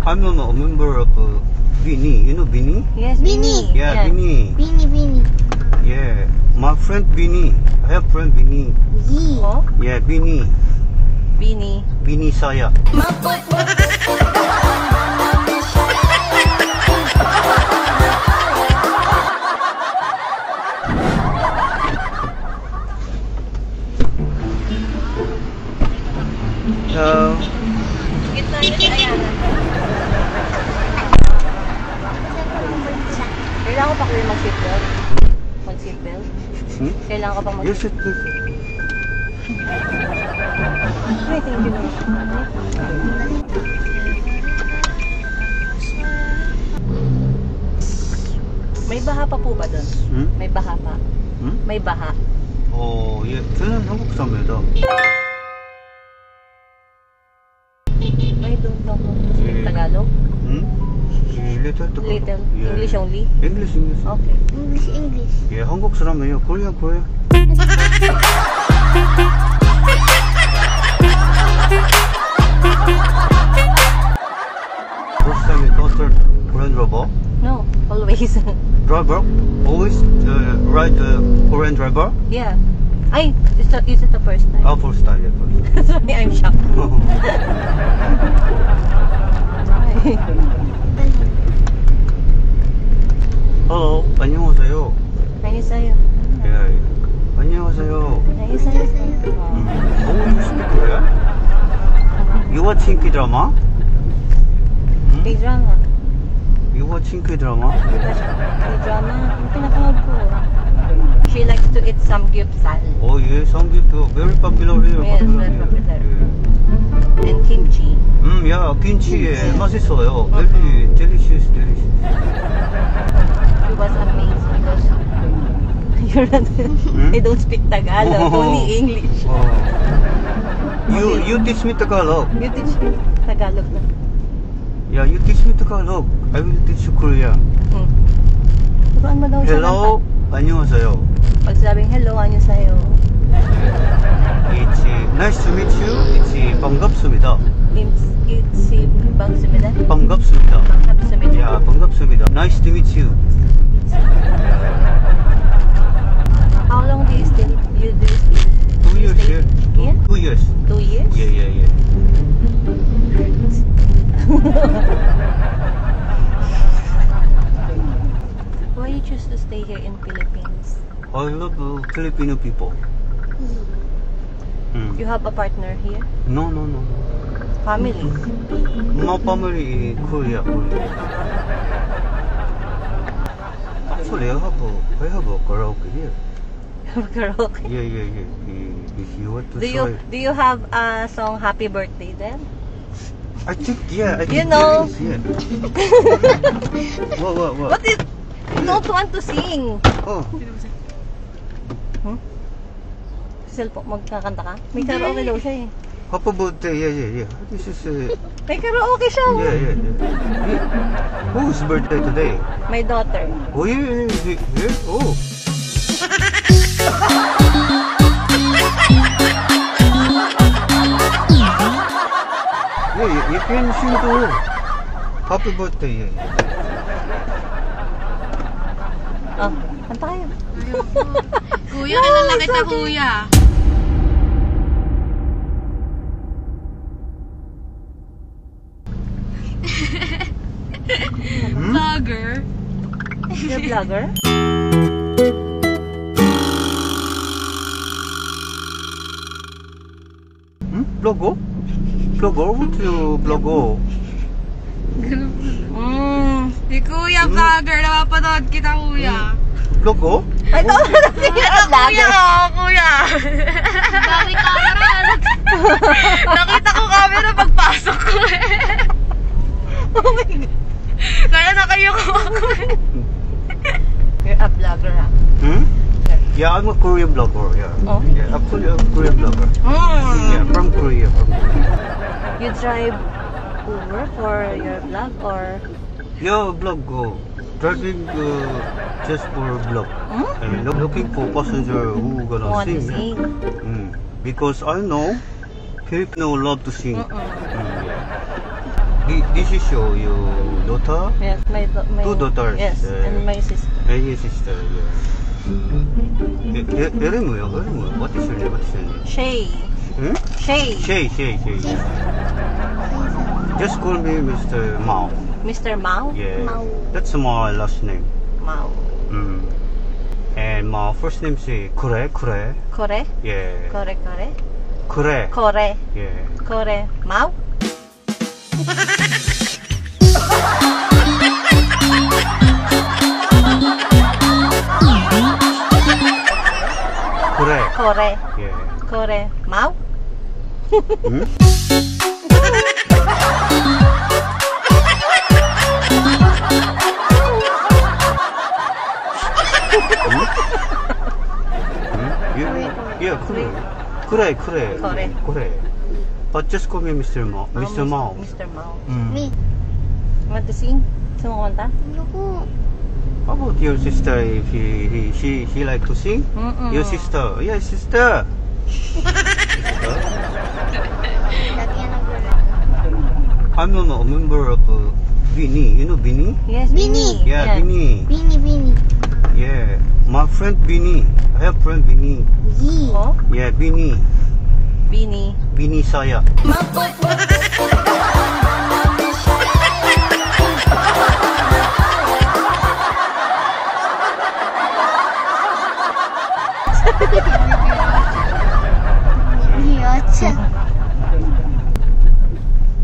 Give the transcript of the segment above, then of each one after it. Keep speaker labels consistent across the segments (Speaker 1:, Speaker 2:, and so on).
Speaker 1: I'm a member of Bini. You know Bini?
Speaker 2: Yes,
Speaker 3: Bini.
Speaker 1: Yeah, Bini.
Speaker 3: Bini.
Speaker 1: Yeah, my friend Bini. I have friend Bini.
Speaker 3: Yi.
Speaker 2: Oh,
Speaker 1: Yeah, Bini.
Speaker 2: Bini.
Speaker 1: Bini saya. Hello.
Speaker 2: Gitna niya si Ayana. Kailangan ko pa kayo mag-seatbelt? Mag-seatbelt?
Speaker 1: Hmm?
Speaker 2: Kailangan ko pa
Speaker 1: You should.
Speaker 2: Ay, thank you naman. May baha pa po ba doon?
Speaker 1: Hmm?
Speaker 2: May baha pa?
Speaker 1: Hmm?
Speaker 2: May baha?
Speaker 1: 예, 저는 한국 사람입니다.
Speaker 2: May doon ka po speak Tagalog?
Speaker 1: Hmm? Little Tagalog.
Speaker 2: Little?
Speaker 1: Yeah.
Speaker 2: English only?
Speaker 1: English.
Speaker 2: Okay.
Speaker 3: English.
Speaker 1: 예, 한국 사람이에요. Korean. First time you encountered Korean driver?
Speaker 2: No, always.
Speaker 1: Driver? Always ride Korean driver?
Speaker 2: Yeah. Ay, is it the first time?
Speaker 1: Ah, first time, yeah, first time.
Speaker 2: Sorry, I'm shocked.
Speaker 1: Hello, 안녕하세요.
Speaker 2: Nangisayo.
Speaker 1: Yeah. 안녕하세요.
Speaker 2: Nangisayo.
Speaker 1: Oh, you speak Korean? You watching K-drama?
Speaker 2: K-drama.
Speaker 1: You watching K-drama?
Speaker 2: K-drama? Yung pinapanood ko. She likes to eat samgyeopsal.
Speaker 1: Oh, yeah, samgyeopsal very popular here.
Speaker 2: Yes, very popular.
Speaker 1: Yeah.
Speaker 2: And kimchi.
Speaker 1: Yeah, kimchi, 맛있어요. Very delicious.
Speaker 2: She was amazed because you're not, I don't speak Tagalog, only English.
Speaker 1: You teach me Tagalog.
Speaker 2: You teach me Tagalog na.
Speaker 1: Yeah, you teach me Tagalog. I will teach you Korean.
Speaker 2: Turuan mo daw siya ng
Speaker 1: Hello, 안녕하세요.
Speaker 2: pag sabing hello, ano sa'yo?
Speaker 1: It's nice to meet you. It's 반갑습니다.
Speaker 2: It's Bangsumida?
Speaker 1: 반갑습니다.
Speaker 2: Bangsumida.
Speaker 1: Yeah, 반갑습니다. Nice to meet you.
Speaker 2: How long do you stay?
Speaker 1: 2 years here.
Speaker 2: Here?
Speaker 1: 2 years.
Speaker 2: 2 years?
Speaker 1: Yeah.
Speaker 2: Why you choose to stay here in Philippines?
Speaker 1: I love Filipino people.
Speaker 2: You have a partner here?
Speaker 1: No.
Speaker 2: Family?
Speaker 1: My family Korea. Actually, I have a karaoke here.
Speaker 2: Karaoke?
Speaker 1: Yeah. If you want to try.
Speaker 2: Do you have a song Happy Birthday then?
Speaker 1: I think, yeah. I think
Speaker 2: You know.
Speaker 1: there is, yeah. What?
Speaker 2: What is... You don't want to sing?
Speaker 1: Oh.
Speaker 2: Cellphone, magkakanta ka? May karaoke daw siya eh.
Speaker 1: Happy birthday, yeah. This is
Speaker 2: May karaoke siya.
Speaker 1: yeah. Whose birthday today?
Speaker 2: My daughter.
Speaker 1: Oh, yeah. Oh. Yeah, you can sing to her. Happy birthday, yeah.
Speaker 2: Oh, kanta kayo.
Speaker 3: Kuya, kilala kita, kuya. Vlogger.
Speaker 2: You're a vlogger?
Speaker 1: Vlogger? What's your vlogger?
Speaker 3: Si kuya, vlogger. Napapanood kita, kuya.
Speaker 1: Vlogger?
Speaker 2: Ay, no,
Speaker 3: Kuya, kuya. Dami camera. Nakita ko camera pagpasok ko eh.
Speaker 2: Oh my God.
Speaker 3: Kaya nakayuko ako eh.
Speaker 2: You're a vlogger, ha?
Speaker 1: Yeah, I'm a Korean vlogger, yeah.
Speaker 2: Oh?
Speaker 1: Yeah, actually I'm a Korean vlogger. Yeah, from Korea.
Speaker 2: You drive Uber for your vlog or...
Speaker 1: Yeah, vlog. Driving just for vlog. And looking for passenger who gonna
Speaker 2: Want to
Speaker 1: sing.
Speaker 2: sing?
Speaker 1: Because I know Filipino love to sing. Yeah. This is your daughter?
Speaker 2: Yes, my
Speaker 1: Two daughters.
Speaker 2: Yes, and my sister.
Speaker 1: And your sister, yeah. 이름이요? What is your name?
Speaker 2: Shay.
Speaker 1: Hmm?
Speaker 2: Shay.
Speaker 1: Shay. Just call me Mr. Mao.
Speaker 2: Mr. Mao?
Speaker 1: Yeah.
Speaker 4: Mao.
Speaker 1: That's my last name.
Speaker 2: Mao.
Speaker 1: And my first name is Kure.
Speaker 2: Kore?
Speaker 1: Yeah.
Speaker 2: Kore.
Speaker 1: Kure.
Speaker 2: Kore.
Speaker 1: Yeah.
Speaker 2: Kore. Mao?
Speaker 1: Kure.
Speaker 2: Kore.
Speaker 1: Yeah.
Speaker 2: Kore. Mao?
Speaker 1: Hmm? Yeah, Kure. Kure. But just call me Mr. Mao. Mr. Mao.
Speaker 2: Mr. Mao.
Speaker 4: Me.
Speaker 2: Want to sing? Gusto mo kumanta?
Speaker 4: Ayoko.
Speaker 1: How about your sister? If she like to sing? Your sister? Yeah, sister.
Speaker 4: Lagyan ng gulay.
Speaker 1: I'm a member of Bini. You know Bini?
Speaker 2: Yes,
Speaker 4: Bini.
Speaker 1: Yeah, Bini.
Speaker 4: Bini.
Speaker 1: Yeah, my friend Bini. I have friend Bini.
Speaker 4: Yi.
Speaker 2: Oh,
Speaker 1: Yeah, Bini.
Speaker 2: Bini.
Speaker 1: Bini saya.
Speaker 4: Yatsa.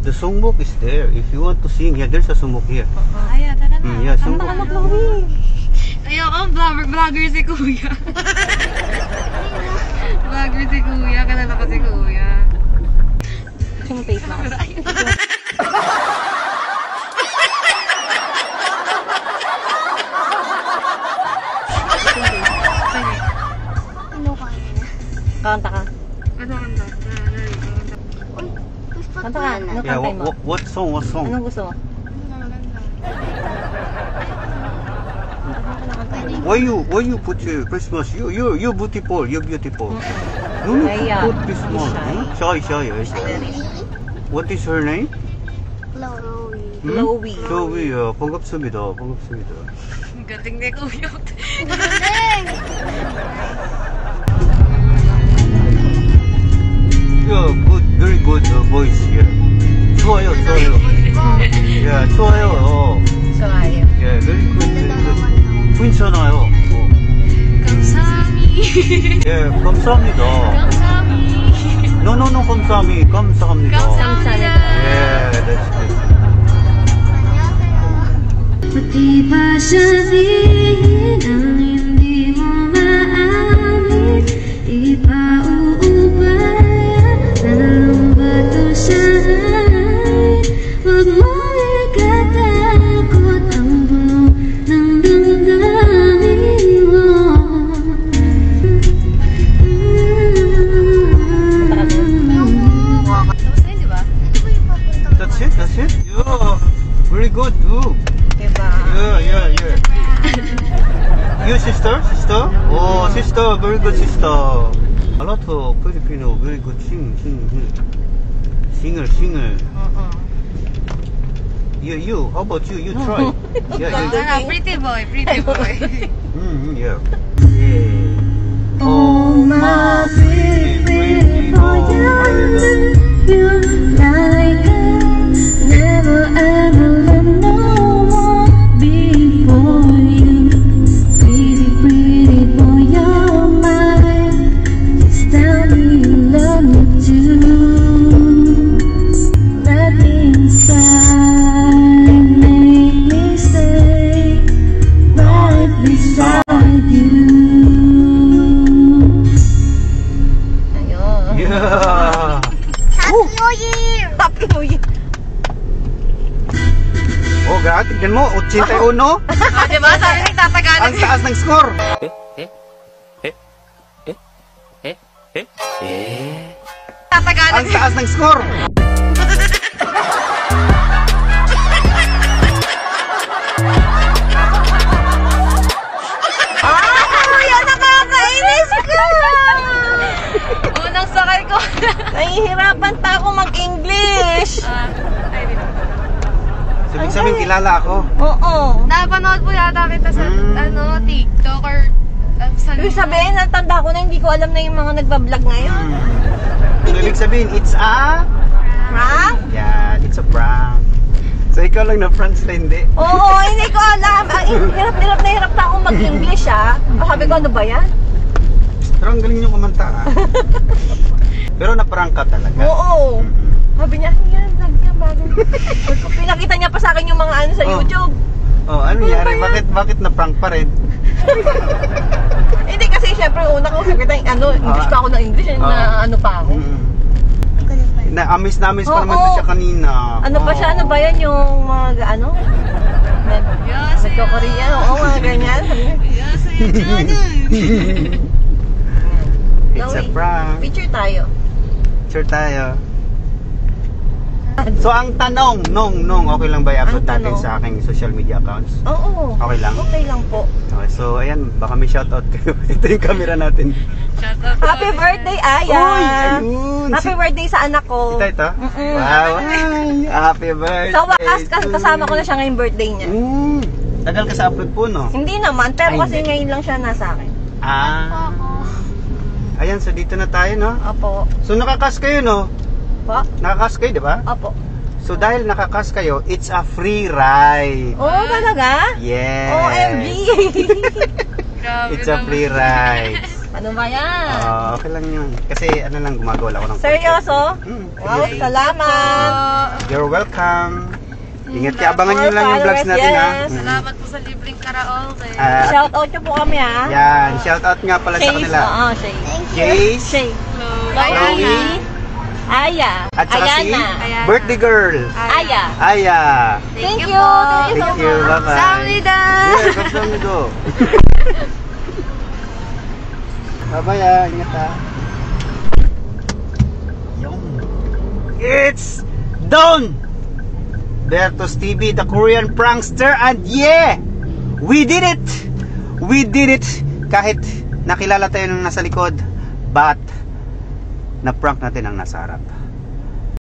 Speaker 1: The songbook is there. If you want to sing, yeah, there's a songbook here.
Speaker 3: Ayaw, tara na.
Speaker 1: Yeah, songbook.
Speaker 3: Ayoko, vlogger si Kuya. Vlogger si Kuya, kalala ko si Kuya.
Speaker 2: Gusto mo face mask?
Speaker 3: Pwede.
Speaker 4: Ano ka na?
Speaker 2: Kanta ka.
Speaker 3: Ano kanta?
Speaker 4: Uy, gusto
Speaker 2: Kanta
Speaker 4: ko
Speaker 2: ka.
Speaker 4: na.
Speaker 2: Ano
Speaker 1: Yeah,
Speaker 2: kantay mo?
Speaker 1: what song?
Speaker 2: Anong gusto mo?
Speaker 1: Why you put your Christmas? You're beautiful. You're beautiful. No need to
Speaker 2: Ayan.
Speaker 1: put Christmas.
Speaker 2: Shy.
Speaker 1: Shy. What is her name?
Speaker 4: Chloe.
Speaker 2: Chloe.
Speaker 1: Chloe. 반갑습니다.
Speaker 3: Ang galing ni Kuya.
Speaker 1: Yeah, good, very good voice here. 좋아요. Yeah, 좋아요.
Speaker 2: Sumayo.
Speaker 1: Yeah, very good. 괜찮아요.
Speaker 3: Kamsami.
Speaker 1: Yeah, 감사합니다.
Speaker 3: Kamsami.
Speaker 1: No, 감사합니다.
Speaker 3: 감사합니다.
Speaker 1: Yeah, that's good.
Speaker 5: Pati ba sabihin ang hindi mo maamin? Ipauubayan na lang ba to sa akin? Huwag mo ikatakot ang buo ng damdamin mo.
Speaker 3: Tapos na yun, di ba?
Speaker 1: That's it. Yeah, very good. Ooh.
Speaker 2: Diba?
Speaker 1: Yeah. Your sister? Oh, sister, very good sister. A lot of Filipino, very good singer. You, how about you? You try. Yeah.
Speaker 3: Ano, pretty boy.
Speaker 1: Yeah.
Speaker 5: Oh my pretty boy, you like I never ever loved no more before you. Pretty boy, you're mine. Just tell me you love me too. That inside make me stay right beside you.
Speaker 2: Ayun.
Speaker 1: Yeah.
Speaker 2: Happy New Year!
Speaker 1: Oh, grabe. Tignan mo, 81.
Speaker 3: Oh, di ba? Sabi ng tatagalan.
Speaker 1: Ang taas ng score.
Speaker 3: Tatagalan.
Speaker 1: Ang taas ng score.
Speaker 2: Yan, nakakainis ka!
Speaker 3: Unang sakay ko.
Speaker 2: Nahihirapan pa ako mag-English.
Speaker 3: Ay, dito.
Speaker 1: Ibig sabihin, kilala ako.
Speaker 2: Oo.
Speaker 3: Napanood po yata kita sa TikTok or sa
Speaker 2: Ibig sabihin, natanda ko na hindi ko alam na yung mga nagbablog ngayon.
Speaker 1: Ibig sabihin, it's a...
Speaker 2: Ha?
Speaker 1: Yan, it's a prank. So, ikaw lang na-prank sila, hindi?
Speaker 2: Oo, hindi ko alam. Hirap na akong mag-English Sabi ko, ano ba yan?
Speaker 1: Pero ang galing nyo kumanta Pero na-prank ka talaga.
Speaker 2: Oo. Sabi niya, yan, vlog niya bago. Pinakita niya pa sa akin yung mga ano sa YouTube.
Speaker 1: Oh, ano nangyari? Bakit na-prank pa rin?
Speaker 2: Hindi kasi syempre una ko kita English pa ako ng English na ano pa ako.
Speaker 1: Na-amis pa naman
Speaker 2: Oo.
Speaker 1: to siya kanina.
Speaker 2: Ano pa siya? Ano ba yan yung mga nagko-Korean? Oo, mga ganyan.
Speaker 1: It's a prank.
Speaker 2: Picture tayo.
Speaker 1: Sure tayo. So ang tanong, nung okay lang ba i-upload
Speaker 2: Ang
Speaker 1: natin
Speaker 2: tanong.
Speaker 1: sa aking social media accounts?
Speaker 2: Oo.
Speaker 1: Okay lang?
Speaker 2: Okay lang po.
Speaker 1: Okay, so ayan, baka may shoutout kayo. Ito yung camera natin.
Speaker 3: Shoutout.
Speaker 2: Happy birthday, Aya!
Speaker 1: Uy, ayun!
Speaker 2: Happy birthday sa anak ko.
Speaker 1: Ito?
Speaker 2: Mm-mm.
Speaker 1: Wow! Ay, happy birthday!
Speaker 2: Sa wakas, kasama ko na siya ngayong birthday niya.
Speaker 1: Tagal ka sa upload po, no?
Speaker 2: Hindi naman, pero
Speaker 1: Ay,
Speaker 2: kasi
Speaker 1: hindi.
Speaker 2: ngayon lang siya nasa akin.
Speaker 1: Ayan, so dito na tayo, no?
Speaker 2: Opo.
Speaker 1: So nakakas kayo, no?
Speaker 2: Po?
Speaker 1: Nakakas kayo, di ba?
Speaker 2: Opo.
Speaker 1: So dahil nakakas kayo, it's a free ride.
Speaker 2: Oo, talaga?
Speaker 1: Yes!
Speaker 2: OMG!
Speaker 3: Grabe
Speaker 1: It's a free ride.
Speaker 2: Ano ba yan?
Speaker 1: Okay lang yun. Kasi ano lang, gumagawa ako ng
Speaker 2: Seryoso? Wow,
Speaker 1: seriously.
Speaker 2: salamat!
Speaker 1: You're welcome. Ingat kayo. Abangan nyo lang yung vlogs natin, ha?
Speaker 2: Yes.
Speaker 3: Salamat po sa libreng karaoke.
Speaker 2: Shout out nyo po kami
Speaker 1: Yan. Shoutout nga pala sa kanila.
Speaker 2: Oo, Shay.
Speaker 1: Jace.
Speaker 2: Shay.
Speaker 3: Hello.
Speaker 2: Chloe. Aya.
Speaker 1: At saka si
Speaker 2: Ayana.
Speaker 1: birthday girl.
Speaker 2: Aya.
Speaker 1: Aya.
Speaker 2: Thank you.
Speaker 3: po.
Speaker 1: Thank you. Bye-bye.
Speaker 3: Samnida.
Speaker 1: Yeah, 감사합니다. Bye-bye, ingat ha. It's done! Bertos TV, the Korean prankster, and yeah! We did it! We did it! Kahit nakilala tayo nung nasa likod, but na-prank natin ang nasa harap.